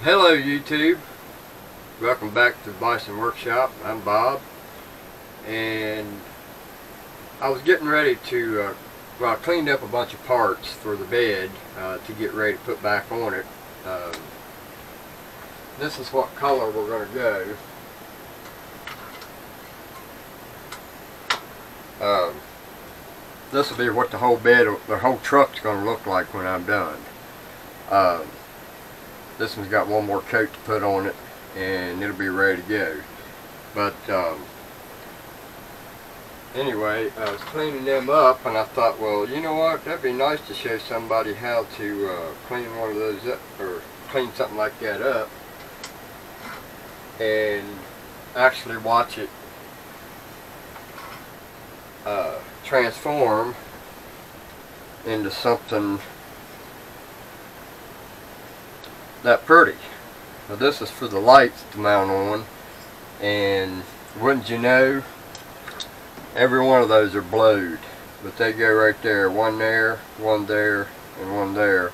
Hello YouTube, welcome back to Bison Workshop. I'm Bob, and I was getting ready to, well, I cleaned up a bunch of parts for the bed to get ready to put back on it. This is what color we're going to go. This will be what the whole bed, the whole truck's going to look like when I'm done. This one's got one more coat to put on it and it'll be ready to go. But anyway, I was cleaning them up and I thought, well, you know what, that'd be nice to show somebody how to clean one of those up, or clean something like that up, and actually watch it transform into something that pretty. Now this is for the lights to mount on, and wouldn't you know, every one of those are blowed, but they go right there, one there, and one there,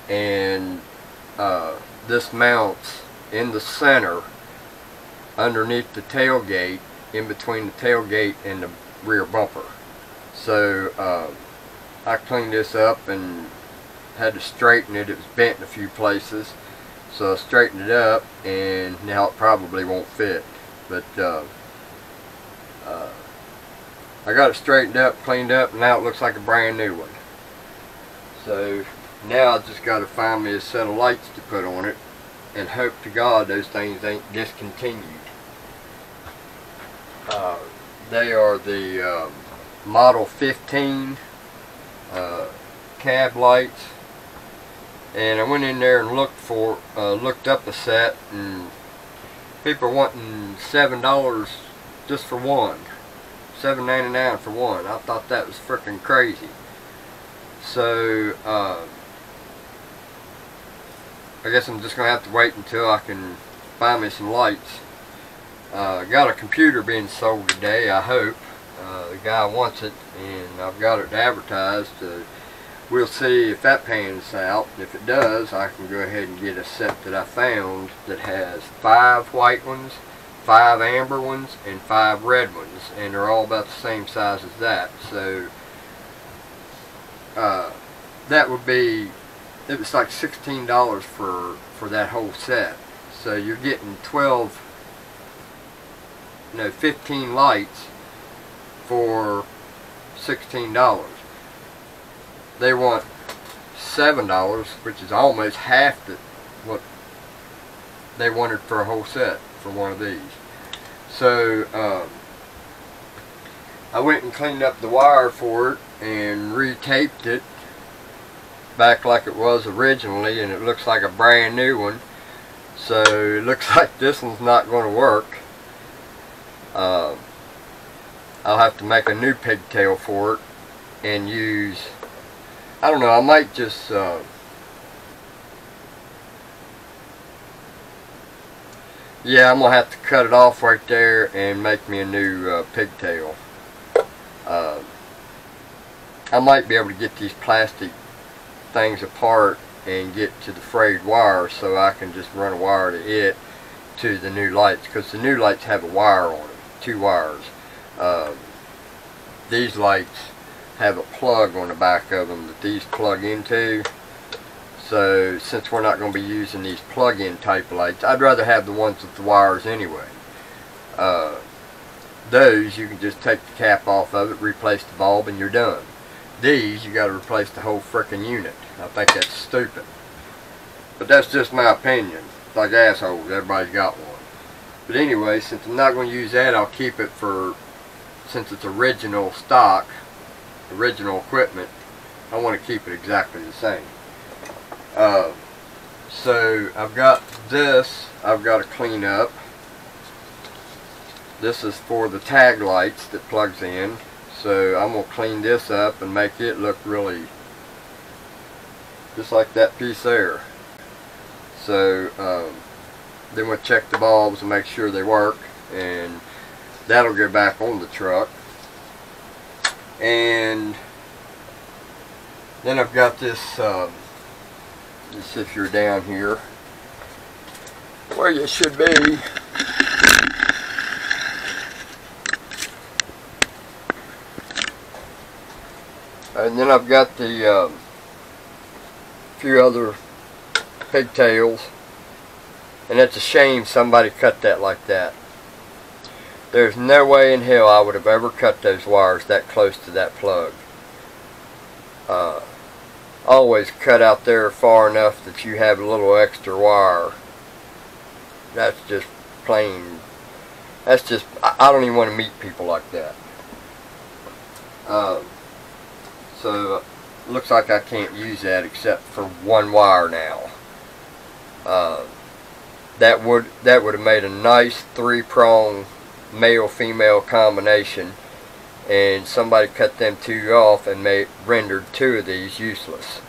and this mounts in the center underneath the tailgate, in between the tailgate and the rear bumper. So I cleaned this up and had to straighten it. It was bent in a few places, so I straightened it up, and now it probably won't fit, but I got it straightened up, cleaned up, and now it looks like a brand new one. So now I just got to find me a set of lights to put on it and hope to God those things ain't discontinued. They are the Model 15 cab lights, and I went in there and looked up a set, and people are wanting $7 just for one, $7.99 for one. I thought that was freaking crazy. So I guess I'm just gonna have to wait until I can buy me some lights. Got a computer being sold today, I hope. The guy wants it, and I've got it advertised. We'll see if that pans out. If it does, I can go ahead and get a set that I found that has 5 white ones, 5 amber ones, and 5 red ones, and they're all about the same size as that. So that would be, it was like $16 for that whole set. So you're getting 15 lights for $16. They want $7, which is almost half what they wanted for a whole set for one of these. So I went and cleaned up the wire for it and retaped it back like it was originally, and it looks like a brand new one. So it looks like this one's not going to work. I'll have to make a new pigtail for it and use, I don't know, I might just yeah, I'm gonna have to cut it off right there and make me a new pigtail. I might be able to get these plastic things apart and get to the frayed wire, so I can just run a wire to it to the new lights, because the new lights have a wire on them, 2 wires. These lights have a plug on the back of them that these plug into. So since we're not going to be using these plug-in type lights, I'd rather have the ones with the wires anyway. Those you can just take the cap off of it, replace the bulb, and you're done. These you got to replace the whole frickin' unit. I think that's stupid, but that's just my opinion. It's like assholes, everybody's got one. But anyway, since I'm not going to use that, I'll keep it for, since it's original stock, original equipment, I want to keep it exactly the same. So I've got this I've got to clean up. This is for the tag lights that plugs in, so I'm going to clean this up and make it look really just like that piece there. So then we'll check the bulbs and make sure they work, and that'll go back on the truck. And then I've got this, if you're down here, where you should be. And then I've got the few other pigtails, and it's a shame somebody cut that like that. There's no way in hell I would have ever cut those wires that close to that plug. Always cut out there far enough that you have a little extra wire. That's just plain, that's just, I don't even want to meet people like that. So looks like I can't use that except for one wire now. That would have made a nice 3-prong male-female combination, and somebody cut them 2 off and rendered 2 of these useless.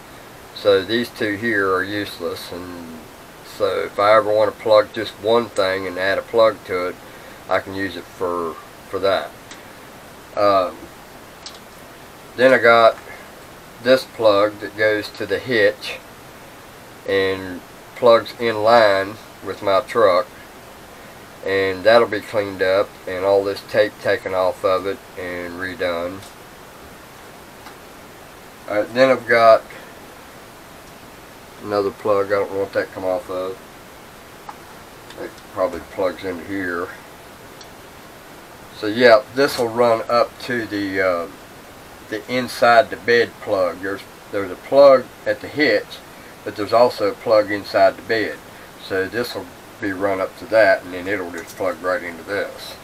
So these 2 here are useless, and so if I ever want to plug just one thing and add a plug to it, I can use it for that. Then I got this plug that goes to the hitch and plugs in line with my truck, and that'll be cleaned up and all this tape taken off of it and redone. Then I've got another plug. I don't know what that come off of. It probably plugs into here. So yeah, this will run up to the inside the bed plug. There's a plug at the hitch, but there's also a plug inside the bed. So this will be run up to that, and then it'll just plug right into this.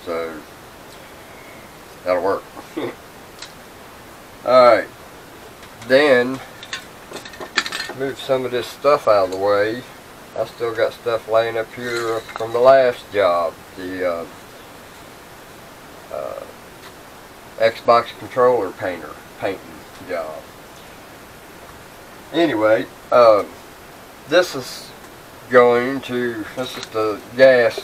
So that'll work. Alright, then move some of this stuff out of the way. I still got stuff laying up here from the last job, the Xbox controller painting job. Anyway, this is the gas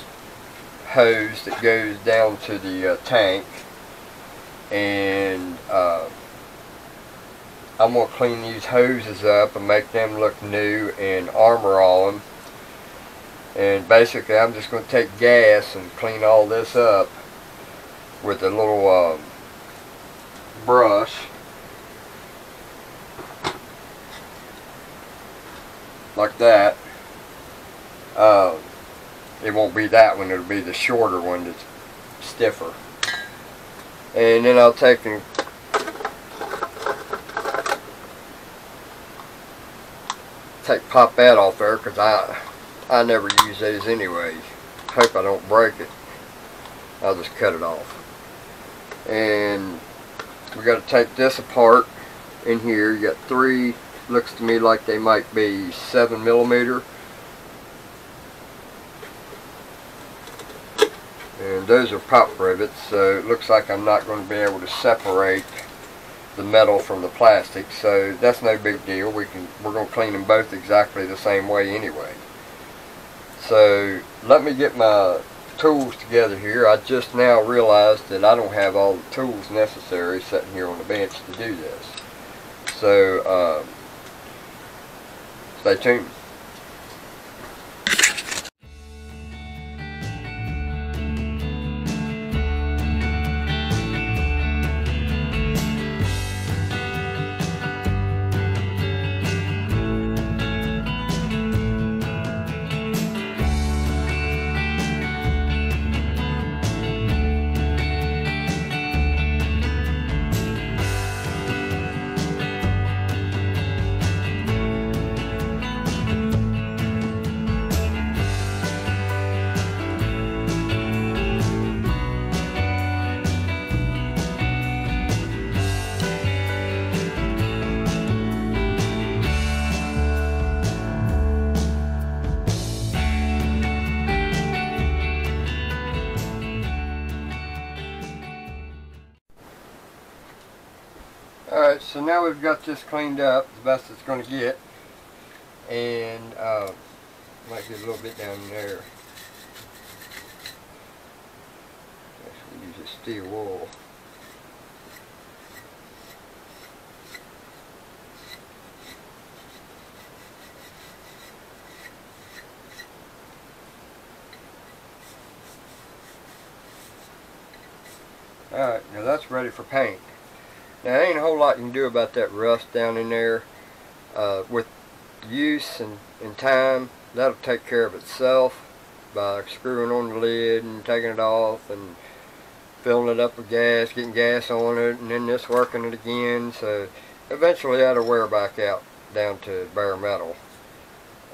hose that goes down to the tank, and I'm going to clean these hoses up and make them look new and armor all them. And basically I'm just going to take gas and clean all this up with a little brush. Like that. It won't be that one, it'll be the shorter one that's stiffer. And then I'll take and pop that off there, because I never use these anyway. Hope I don't break it. I'll just cut it off. And we got to take this apart in here. You got 3, looks to me like they might be 7mm. And those are pop rivets, so it looks like I'm not going to be able to separate the metal from the plastic, so that's no big deal. We're going to clean them both exactly the same way anyway. So let me get my tools together here. I just now realized that I don't have all the tools necessary sitting here on the bench to do this. So stay tuned. Alright, so now we've got this cleaned up the best it's going to get, and might get a little bit down in there. Actually use a steel wool. Alright, now that's ready for paint. Now there ain't a whole lot you can do about that rust down in there. With use and time, that'll take care of itself by screwing on the lid and taking it off and filling it up with gas, getting gas on it, and then just working it again. So eventually that'll wear back out down to bare metal.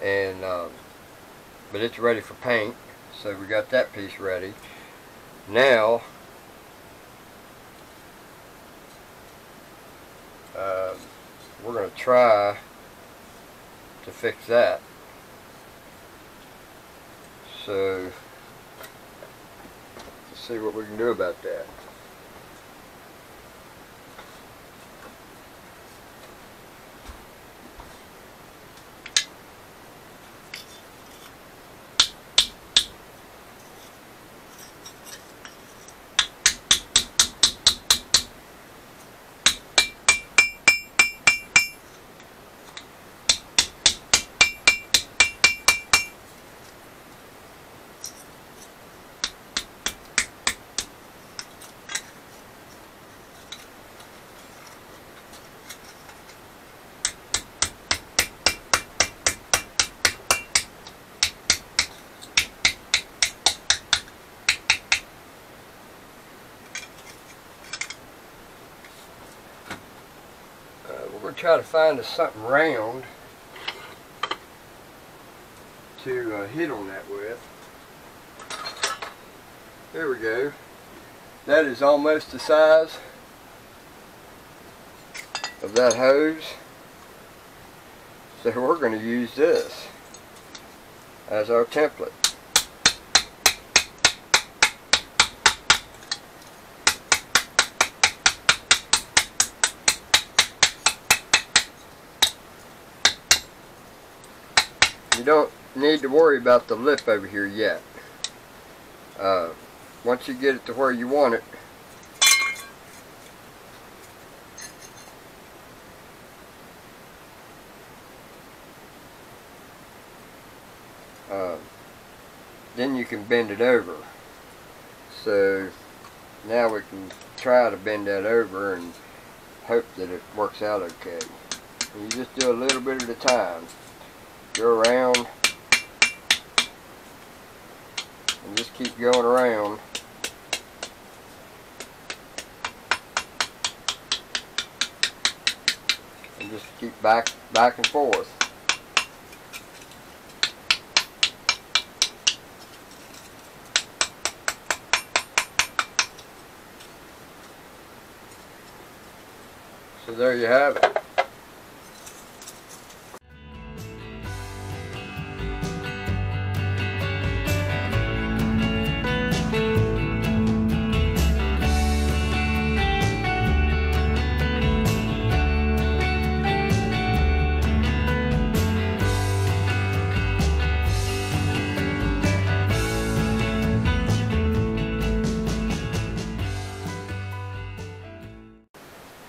And but it's ready for paint, so we got that piece ready. Now we're going to try to fix that. So let's see what we can do about that. We're going to try to find us something round to hit on that with. There we go. That is almost the size of that hose. So we're going to use this as our template. You don't need to worry about the lip over here yet. Once you get it to where you want it, then you can bend it over. So now we can try to bend that over and hope that it works out okay. And you just do a little bit at a time. Go around and just keep going around. And just keep back and forth. So there you have it.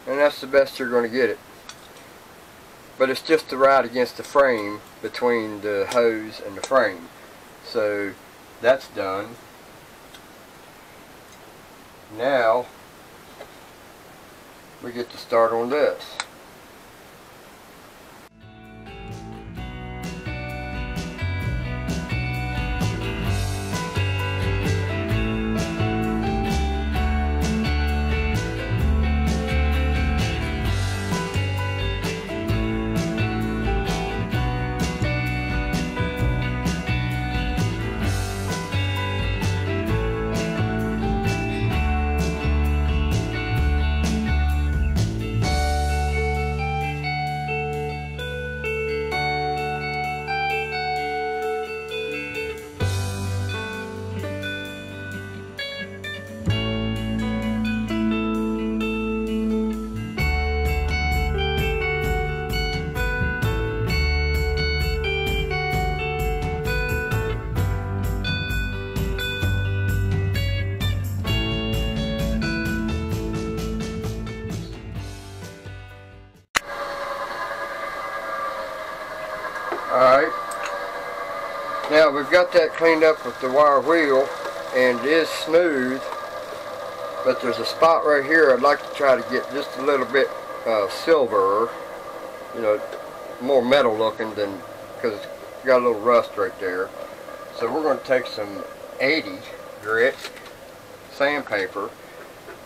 And that's the best you're going to get it. But it's just to ride against the frame between the hose and the frame. So that's done. Now we get to start on this. Alright, now we've got that cleaned up with the wire wheel and it is smooth, But there's a spot right here I'd like to try to get just a little bit silver, you know, more metal looking than, because it's got a little rust right there. So we're going to take some 80 grit sandpaper,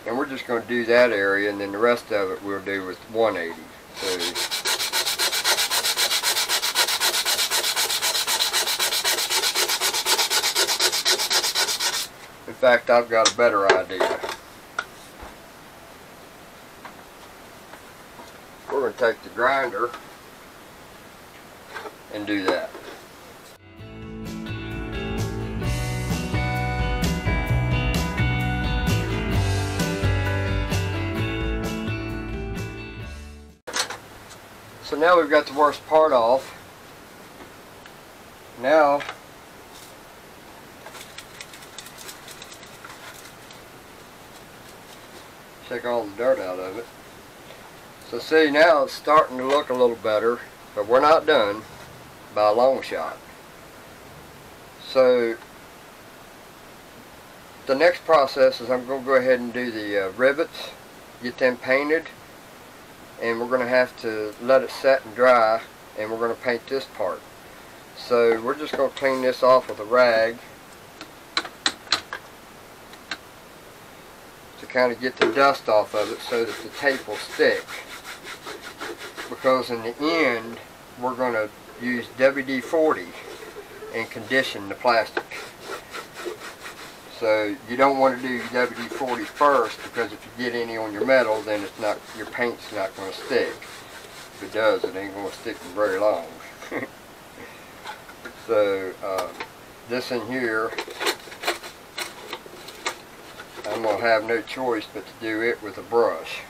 and we're just going to do that area, and then the rest of it we'll do with 180. So in fact, I've got a better idea. We're going to take the grinder and do that. So now we've got the worst part off. Now take all the dirt out of it. So see, now it's starting to look a little better, but we're not done by a long shot. So the next process is I'm going to go ahead and do the rivets, get them painted, and we're going to have to let it set and dry, and we're going to paint this part. So we're just going to clean this off with a rag to kind of get the dust off of it so that the tape will stick. Because in the end, we're going to use WD-40 and condition the plastic. So you don't want to do WD-40 first, because if you get any on your metal, then it's not, your paint's not going to stick. If it does, it ain't going to stick for very long. So this in here, I'm going to have no choice but to do it with a brush.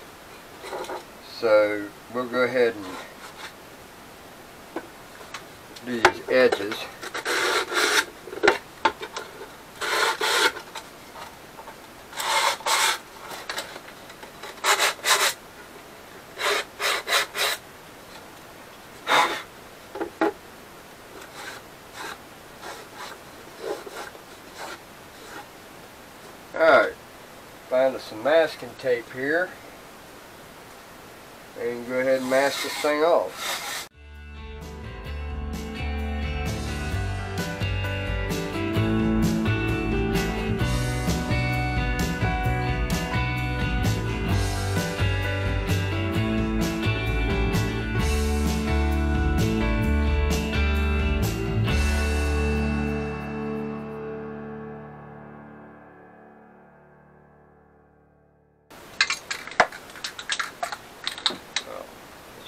So we'll go ahead and do these edges. Alright, find us some masking tape here, and go ahead and mask this thing off.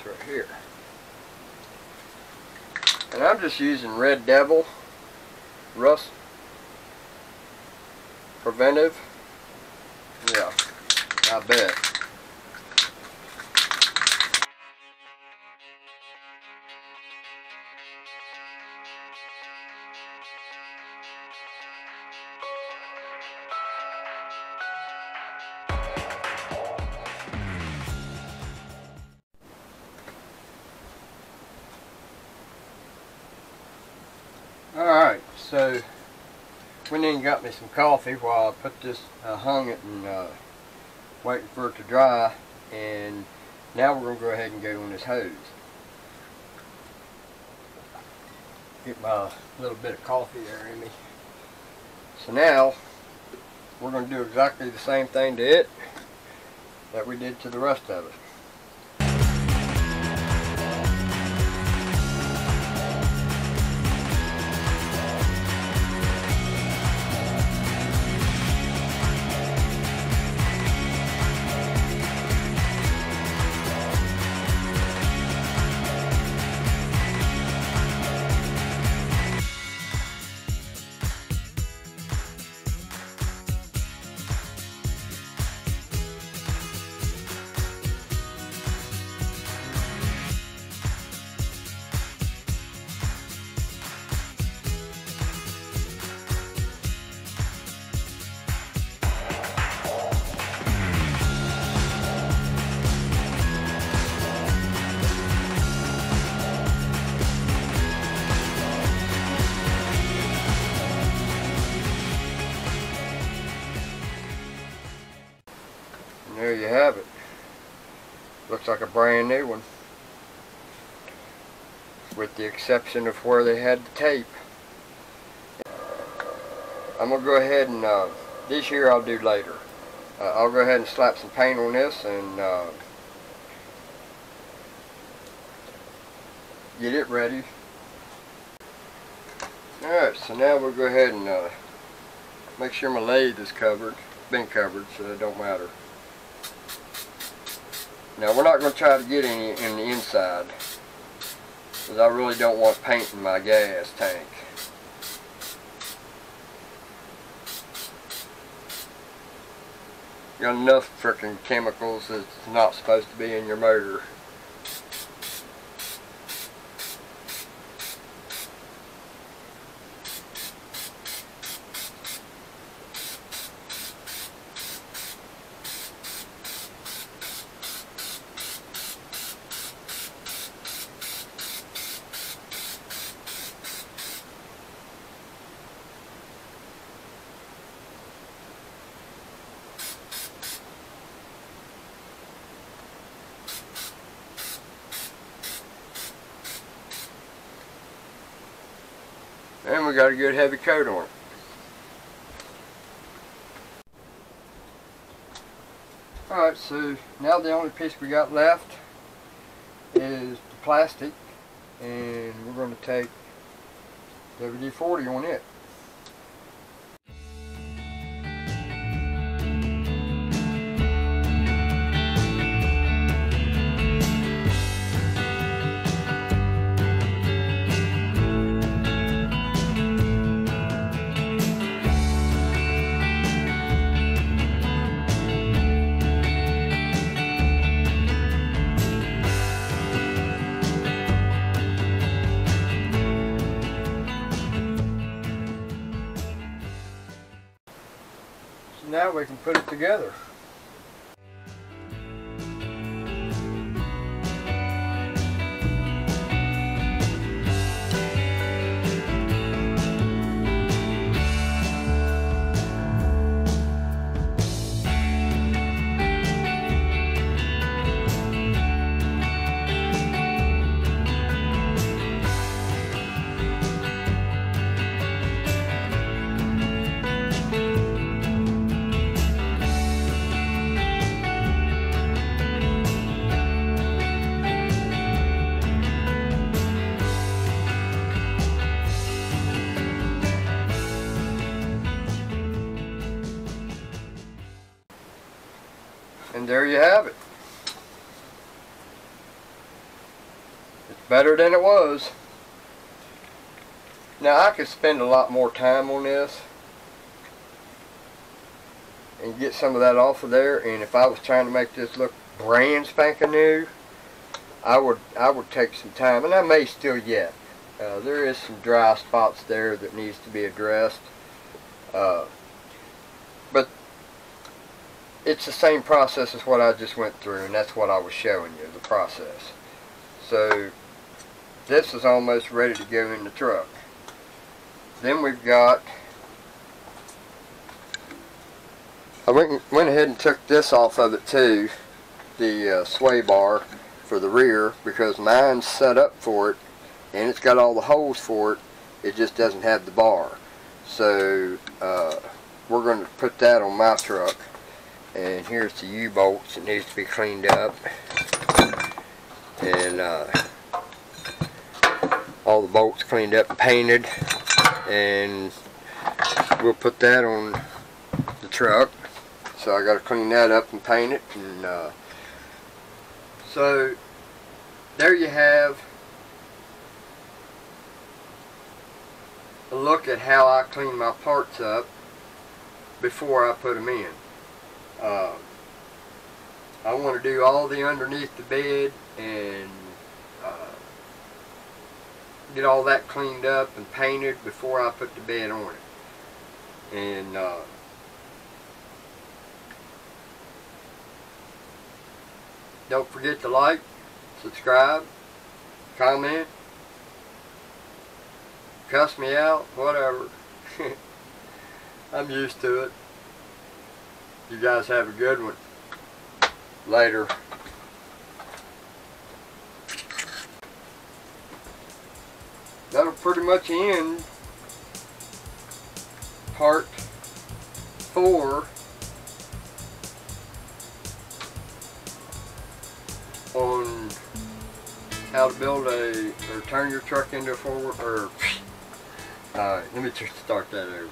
Right here. And I'm just using Red Devil Rust Preventive. Yeah, I bet. Alright, so went in and got me some coffee while I put this, hung it and waiting for it to dry, and now we're going to go ahead and go on this hose. Get my little bit of coffee there in me. So now we're going to do exactly the same thing to it that we did to the rest of it. And there you have it. Looks like a brand new one, with the exception of where they had the tape. I'm going to go ahead and, this here I'll do later. I'll go ahead and slap some paint on this and get it ready. Alright, so now we'll go ahead and make sure my lathe is covered. It's been covered, so it don't matter. Now we're not going to try to get any in the inside, because I really don't want paint in my gas tank. You got enough freaking chemicals that's not supposed to be in your motor. And we got a good heavy coat on it. Alright, so now the only piece we got left is the plastic, and we're going to take WD-40 on it. Now we can put it together. And there you have it. It's better than it was. Now I could spend a lot more time on this and get some of that off of there, and if I was trying to make this look brand spanking new, I would take some time, and I may still yet. There is some dry spots there that needs to be addressed, but it's the same process as what I just went through, and that's what I was showing you, the process. So this is almost ready to go in the truck. Then we've got, I went ahead and took this off of it too, the sway bar for the rear, because mine's set up for it and it's got all the holes for it, it just doesn't have the bar. So we're going to put that on my truck. And here's the U-bolts. It needs to be cleaned up, and all the bolts cleaned up and painted, and we'll put that on the truck. So I got to clean that up and paint it, and so there you have a look at how I clean my parts up before I put them in. I want to do all the underneath the bed and get all that cleaned up and painted before I put the bed on it. And don't forget to like, subscribe, comment, cuss me out, whatever. I'm used to it. You guys have a good one. later. That'll pretty much end part 4 on how to build or turn your truck into a forward, or, alright, let me just start that over.